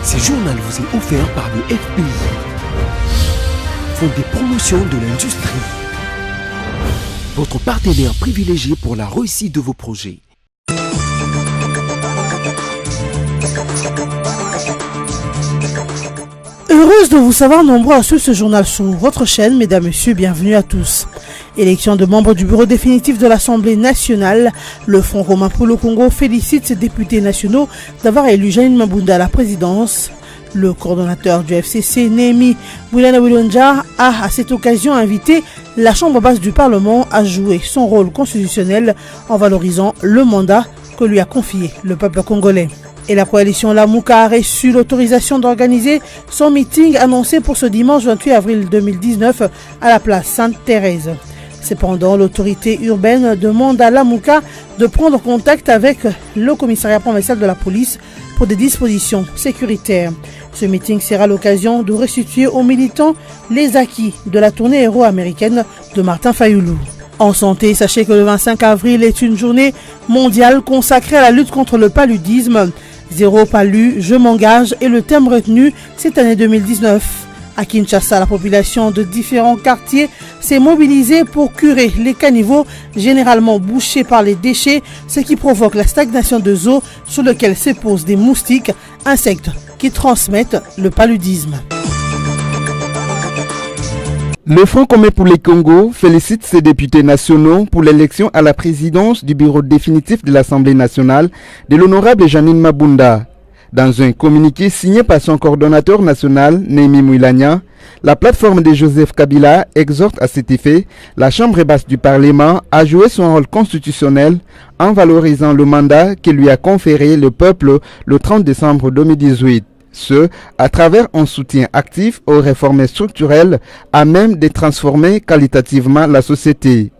Ce journal vous est offert par le FPI, Fonds des promotions de l'industrie, votre partenaire privilégié pour la réussite de vos projets. Heureuse de vous savoir nombreux à suivre ce journal sur votre chaîne, mesdames, messieurs, bienvenue à tous. Élection de membres du bureau définitif de l'Assemblée nationale, le Front romain pour le Congo félicite ses députés nationaux d'avoir élu Janine Mabunda à la présidence. Le coordonnateur du FCC, Némi Bouilana-Wilonja, a à cette occasion invité la Chambre basse du Parlement à jouer son rôle constitutionnel en valorisant le mandat que lui a confié le peuple congolais. Et la coalition Lamuka a reçu l'autorisation d'organiser son meeting annoncé pour ce dimanche 28 avril 2019 à la place Sainte-Thérèse. Cependant, l'autorité urbaine demande à Lamuka de prendre contact avec le commissariat provincial de la police pour des dispositions sécuritaires. Ce meeting sera l'occasion de restituer aux militants les acquis de la tournée héros-américaine de Martin Fayoulou. En santé, sachez que le 25 avril est une journée mondiale consacrée à la lutte contre le paludisme. Zéro palu, je m'engage est le thème retenu cette année 2019. À Kinshasa, la population de différents quartiers s'est mobilisée pour curer les caniveaux généralement bouchés par les déchets, ce qui provoque la stagnation de eau sur lequel se posent des moustiques, insectes qui transmettent le paludisme. Le Front commun pour les Congo félicite ses députés nationaux pour l'élection à la présidence du bureau définitif de l'Assemblée nationale de l'honorable Janine Mabunda. Dans un communiqué signé par son coordonnateur national, Némi Mouilania, la plateforme de Joseph Kabila exhorte à cet effet la Chambre basse du Parlement à jouer son rôle constitutionnel en valorisant le mandat que lui a conféré le peuple le 30 décembre 2018. Ce, à travers un soutien actif aux réformes structurelles à même de transformer qualitativement la société.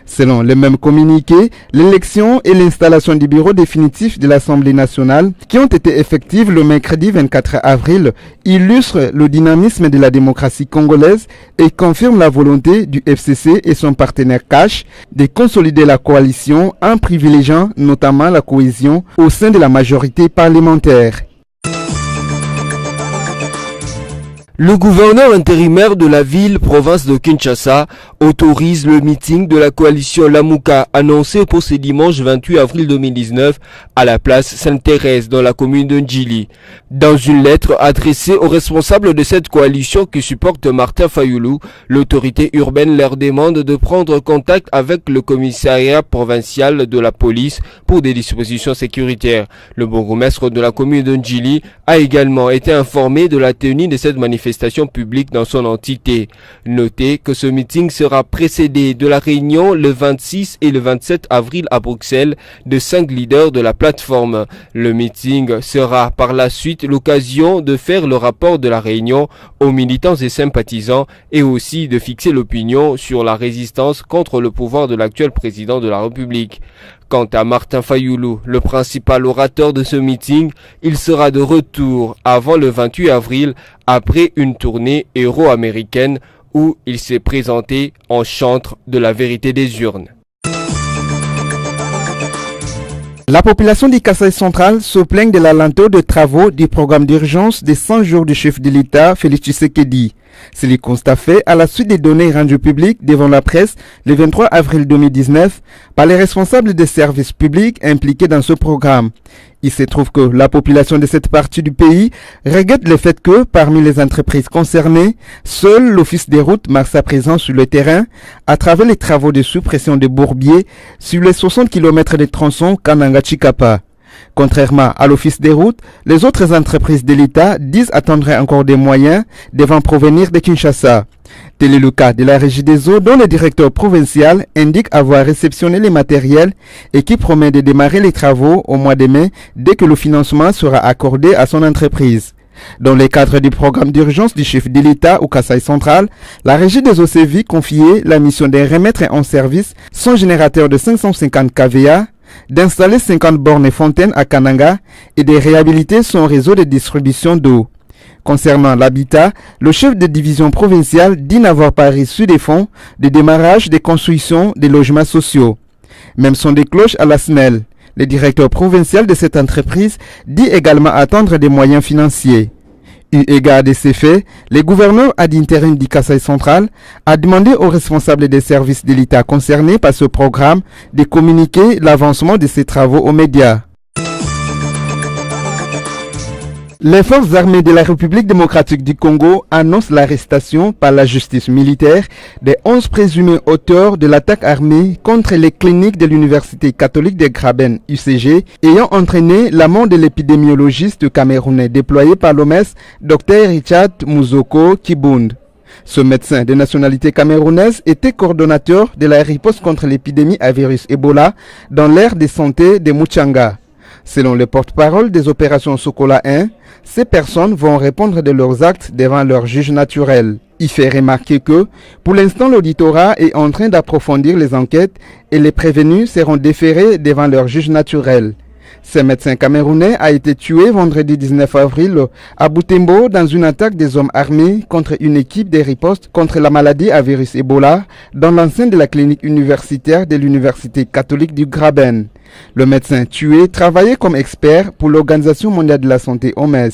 Selon le même communiqué, l'élection et l'installation du bureau définitif de l'Assemblée nationale, qui ont été effectives le mercredi 24 avril, illustrent le dynamisme de la démocratie congolaise et confirment la volonté du FCC et son partenaire CACH de consolider la coalition en privilégiant notamment la cohésion au sein de la majorité parlementaire. Le gouverneur intérimaire de la ville-province de Kinshasa autorise le meeting de la coalition Lamuka annoncé pour ce dimanche 28 avril 2019 à la place Sainte-Thérèse dans la commune de Ndjili. Dans une lettre adressée aux responsables de cette coalition qui supporte Martin Fayoulou, l'autorité urbaine leur demande de prendre contact avec le commissariat provincial de la police pour des dispositions sécuritaires. Le bourgmestre de la commune de Ndjili a également été informé de la tenue de cette manifestation publique dans son entité. Notez que ce meeting sera précédé de la réunion le 26 et le 27 avril à Bruxelles de 5 leaders de la plateforme. Le meeting sera par la suite l'occasion de faire le rapport de la réunion aux militants et sympathisants et aussi de fixer l'opinion sur la résistance contre le pouvoir de l'actuel président de la République. Quant à Martin Fayoulou, le principal orateur de ce meeting, il sera de retour avant le 28 avril après une tournée héros-américaine où il s'est présenté en chantre de la vérité des urnes. La population du Kasaï central se plaint de la lenteur de travaux du programme d'urgence des 100 jours du chef de l'État, Félix Tshisekedi. C'est le constat fait à la suite des données rendues publiques devant la presse le 23 avril 2019 par les responsables des services publics impliqués dans ce programme. Il se trouve que la population de cette partie du pays regrette le fait que, parmi les entreprises concernées, seul l'Office des routes marque sa présence sur le terrain à travers les travaux de suppression des bourbiers sur les 60 km de tronçons Kananga-Chikapa. Contrairement à l'Office des routes, les autres entreprises de l'État disent attendre encore des moyens devant provenir de Kinshasa. Tel est le cas de la Régie des eaux dont le directeur provincial indique avoir réceptionné les matériels et qui promet de démarrer les travaux au mois de mai dès que le financement sera accordé à son entreprise. Dans le cadre du programme d'urgence du chef de l'État au Kasaï central, la Régie des eaux s'est vue confier la mission de remettre en service son générateur de 550 kVA, d'installer 50 bornes et fontaines à Kananga et de réhabiliter son réseau de distribution d'eau. Concernant l'habitat, le chef de division provinciale dit n'avoir pas reçu des fonds de démarrage des constructions des logements sociaux. Même son des cloches à la SNEL. Le directeur provincial de cette entreprise dit également attendre des moyens financiers. Eu égard de ces faits, le gouverneur ad interim du Kasaï central a demandé aux responsables des services de l'État concernés par ce programme de communiquer l'avancement de ces travaux aux médias. Les forces armées de la République démocratique du Congo annoncent l'arrestation par la justice militaire des 11 présumés auteurs de l'attaque armée contre les cliniques de l'Université catholique de Graben, UCG, ayant entraîné la mort de l'épidémiologiste camerounais déployé par l'OMS, Dr Richard Muzoko Kibund. Ce médecin de nationalité camerounaise était coordonnateur de la riposte contre l'épidémie à virus Ebola dans l'aire de santé de Muchanga. Selon le porte-parole des opérations Sokola 1, ces personnes vont répondre de leurs actes devant leur juge naturel. Il fait remarquer que, pour l'instant, l'auditorat est en train d'approfondir les enquêtes et les prévenus seront déférés devant leur juge naturel. Ce médecin camerounais a été tué vendredi 19 avril à Butembo dans une attaque des hommes armés contre une équipe de riposte contre la maladie à virus Ebola dans l'enceinte de la clinique universitaire de l'Université catholique du Graben. Le médecin tué travaillait comme expert pour l'Organisation mondiale de la santé OMS.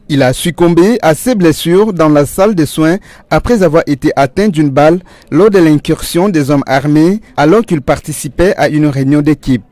Il a succombé à ses blessures dans la salle de soins après avoir été atteint d'une balle lors de l'incursion des hommes armés alors qu'il participait à une réunion d'équipe.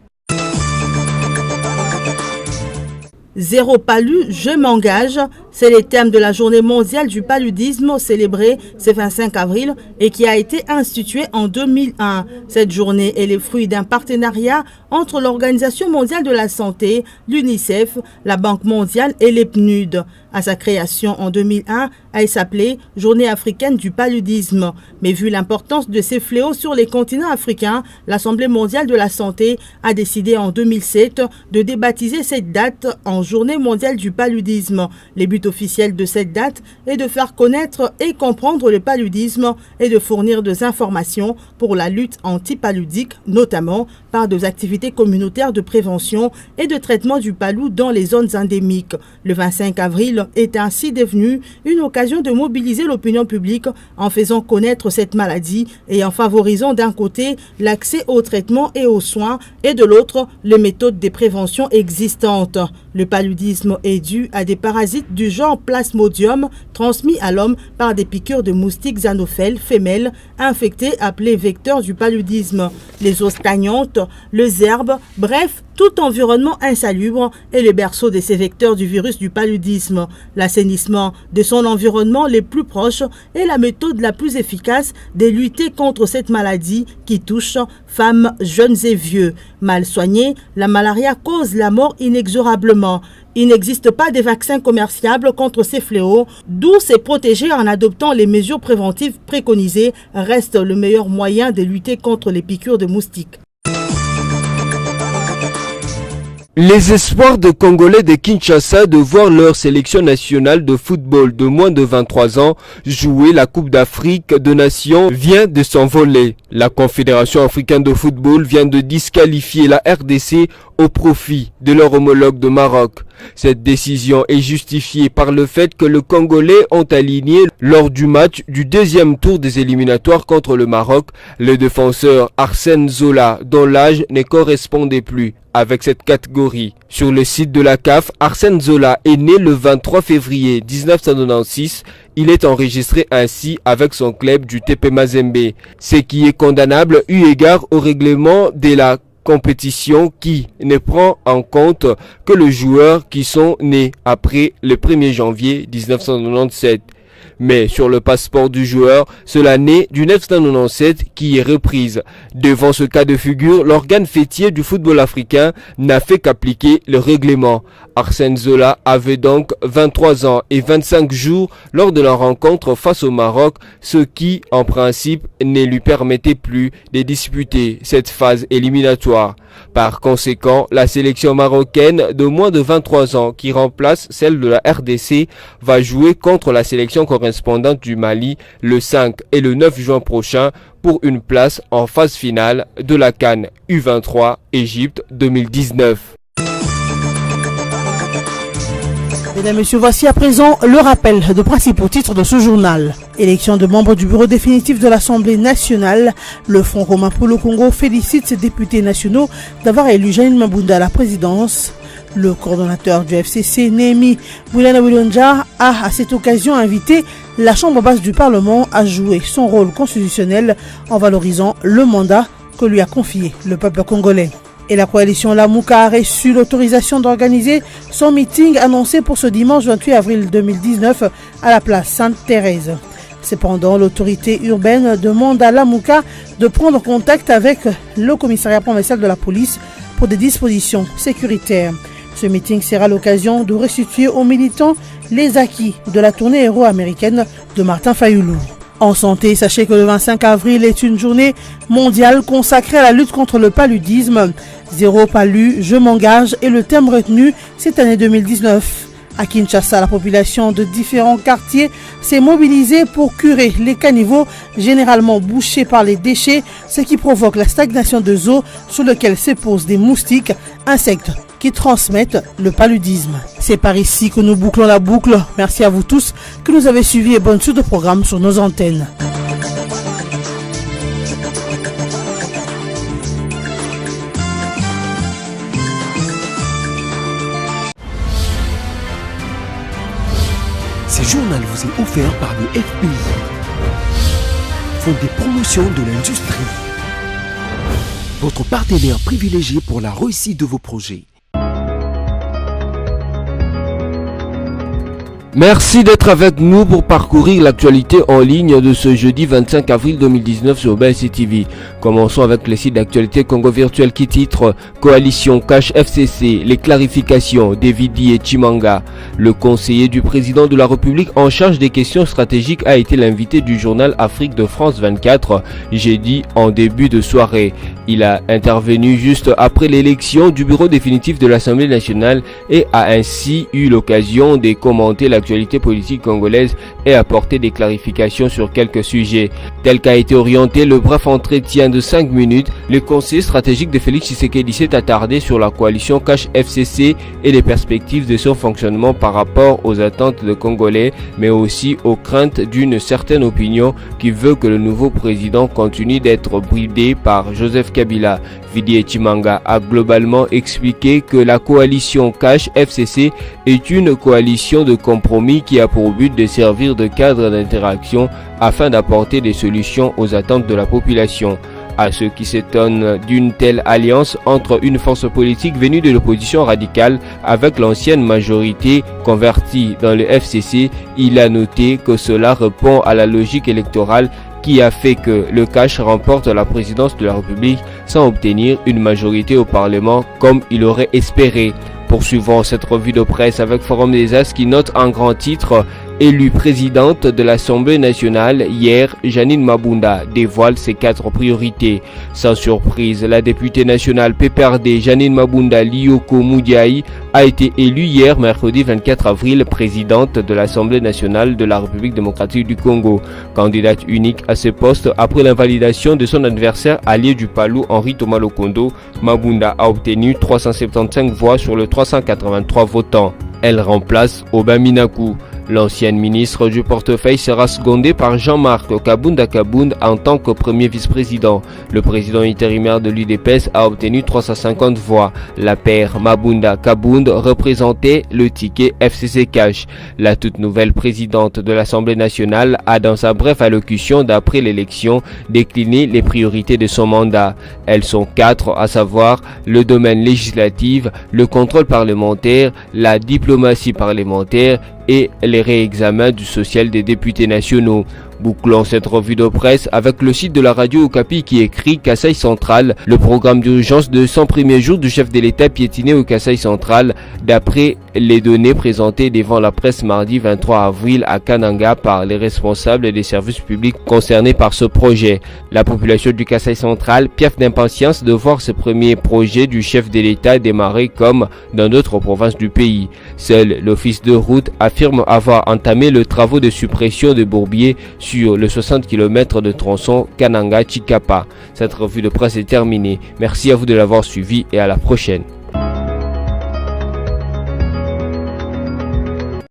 Zéro palu, je m'engage. C'est le thème de la journée mondiale du paludisme célébrée ce 25 avril et qui a été instituée en 2001. Cette journée est le fruit d'un partenariat entre l'Organisation mondiale de la santé, l'UNICEF, la Banque mondiale et les PNUD. À sa création en 2001, elle s'appelait Journée africaine du paludisme. Mais vu l'importance de ces fléaux sur les continents africains, l'Assemblée mondiale de la santé a décidé en 2007 de débaptiser cette date en Journée mondiale du paludisme. Le but officiel de cette date est de faire connaître et comprendre le paludisme et de fournir des informations pour la lutte anti-paludique, notamment par des activités communautaires de prévention et de traitement du palud dans les zones endémiques. Le 25 avril est ainsi devenu une occasion de mobiliser l'opinion publique en faisant connaître cette maladie et en favorisant d'un côté l'accès au traitement et aux soins et de l'autre les méthodes de prévention existantes. Le paludisme est dû à des parasites du genre Plasmodium transmis à l'homme par des piqûres de moustiques anophèles femelles infectés appelés vecteurs du paludisme. Les eaux stagnantes, les herbes, bref, tout environnement insalubre est le berceau de ces vecteurs du virus du paludisme. L'assainissement de son environnement les plus proches est la méthode la plus efficace de lutter contre cette maladie qui touche femmes, jeunes et vieux. Mal soignée, la malaria cause la mort inexorablement. Il n'existe pas de vaccin commerciable contre ces fléaux, d'où se protéger en adoptant les mesures préventives préconisées reste le meilleur moyen de lutter contre les piqûres de moustiques. Les espoirs de Congolais de Kinshasa de voir leur sélection nationale de football de moins de 23 ans jouer la Coupe d'Afrique de Nations vient de s'envoler. La Confédération africaine de football vient de disqualifier la RDC au profit de leur homologue de Maroc. Cette décision est justifiée par le fait que les Congolais ont aligné lors du match du deuxième tour des éliminatoires contre le Maroc le défenseur Arsène Zola dont l'âge ne correspondait plus avec cette catégorie. Sur le site de la CAF, Arsène Zola est né le 23 février 1996. Il est enregistré ainsi avec son club du TP Mazembe, ce qui est condamnable eu égard au règlement de la compétition qui ne prend en compte que les joueurs qui sont nés après le 1er janvier 1997. Mais sur le passeport du joueur, c'est l'année du 1997 qui est reprise. Devant ce cas de figure, l'organe fêtier du football africain n'a fait qu'appliquer le règlement. Arsène Zola avait donc 23 ans et 25 jours lors de la rencontre face au Maroc, ce qui, en principe, ne lui permettait plus de disputer cette phase éliminatoire. Par conséquent, la sélection marocaine de moins de 23 ans qui remplace celle de la RDC va jouer contre la sélection correspondante du Mali le 5 et le 9 juin prochain pour une place en phase finale de la CAN U23 Égypte 2019. Mesdames et messieurs, voici à présent le rappel de principaux titres de ce journal. Élection de membres du bureau définitif de l'Assemblée nationale. Le Front romain pour le Congo félicite ses députés nationaux d'avoir élu Janine Mabunda à la présidence. Le coordonnateur du FCC, Némi Boulana Wilonja, a à cette occasion invité la Chambre basse du Parlement à jouer son rôle constitutionnel en valorisant le mandat que lui a confié le peuple congolais. Et la coalition Lamouka a reçu l'autorisation d'organiser son meeting annoncé pour ce dimanche 28 avril 2019 à la place Sainte-Thérèse. Cependant, l'autorité urbaine demande à Lamouka de prendre contact avec le commissariat provincial de la police pour des dispositions sécuritaires. Ce meeting sera l'occasion de restituer aux militants les acquis de la tournée héros-américaine de Martin Fayoulou. En santé, sachez que le 25 avril est une journée mondiale consacrée à la lutte contre le paludisme. Zéro palu, je m'engage est le thème retenu cette année 2019. À Kinshasa, la population de différents quartiers s'est mobilisée pour curer les caniveaux généralement bouchés par les déchets, ce qui provoque la stagnation de eau sur lequel se posent des moustiques, insectes qui transmettent le paludisme. C'est par ici que nous bouclons la boucle. Merci à vous tous que nous avez suivis et bonne suite de programme sur nos antennes. Ce journal vous est offert par le FPI, Fonds des promotions de l'industrie, votre partenaire privilégié pour la réussite de vos projets. Merci d'être avec nous pour parcourir l'actualité en ligne de ce jeudi 25 avril 2019 sur BSC TV. Commençons avec les sites d'actualité Congo Virtuel qui titre Coalition Cash FCC, les clarifications d'Evidi et Chimanga. Le conseiller du président de la République en charge des questions stratégiques a été l'invité du journal Afrique de France 24 jeudi en début de soirée. Il a intervenu juste après l'élection du bureau définitif de l'Assemblée nationale et a ainsi eu l'occasion de commenter l'actualité politique congolaise et apporter des clarifications sur quelques sujets. Tel qu'a été orienté le bref entretien de 5 minutes, le conseiller stratégique de Félix Tshisekedi s'est attardé sur la coalition Cash FCC et les perspectives de son fonctionnement par rapport aux attentes des Congolais, mais aussi aux craintes d'une certaine opinion qui veut que le nouveau président continue d'être bridé par Joseph Kabila. Vidi Chimanga a globalement expliqué que la coalition Cash FCC est une coalition de compromis qui a pour but de servir de cadre d'interaction afin d'apporter des solutions aux attentes de la population. À ceux qui s'étonnent d'une telle alliance entre une force politique venue de l'opposition radicale avec l'ancienne majorité convertie dans le FCC, il a noté que cela répond à la logique électorale qui a fait que le Cash remporte la présidence de la République sans obtenir une majorité au Parlement comme il aurait espéré. Poursuivons cette revue de presse avec Forum des As qui note en grand titre « Élue présidente de l'Assemblée nationale, hier, Janine Mabunda dévoile ses 4 priorités. Sans surprise, la députée nationale PPRD Janine Mabunda Lioko Moudiaï a été élue hier, mercredi 24 avril, présidente de l'Assemblée nationale de la République démocratique du Congo. Candidate unique à ce poste après l'invalidation de son adversaire allié du Palou, Henri Thomas Lokondo, Mabunda a obtenu 375 voix sur le 383 votants. Elle remplace Obaminaku. L'ancienne ministre du portefeuille sera secondée par Jean-Marc Kabunda Kabund en tant que premier vice-président. Le président intérimaire de l'UDPS a obtenu 350 voix. La paire Mabunda Kabund représentait le ticket FCC Cash. La toute nouvelle présidente de l'Assemblée nationale a dans sa brève allocution d'après l'élection décliné les priorités de son mandat. Elles sont 4, à savoir le domaine législatif, le contrôle parlementaire, la diplomatie parlementaire et les réexamens du social des députés nationaux. Bouclons cette revue de presse avec le site de la radio Okapi qui écrit Kasaï Central, le programme d'urgence de 100 premiers jours du chef de l'État piétiné au Kasaï Central d'après les données présentées devant la presse mardi 23 avril à Kananga par les responsables des services publics concernés par ce projet. La population du Kasaï Central piaffe d'impatience de voir ce premier projet du chef de l'État démarrer comme dans d'autres provinces du pays. Seul l'office de route affirme avoir entamé le travaux de suppression de bourbiers sur le 60 km de tronçon Kananga-Chikapa. Cette revue de presse est terminée. Merci à vous de l'avoir suivi et à la prochaine.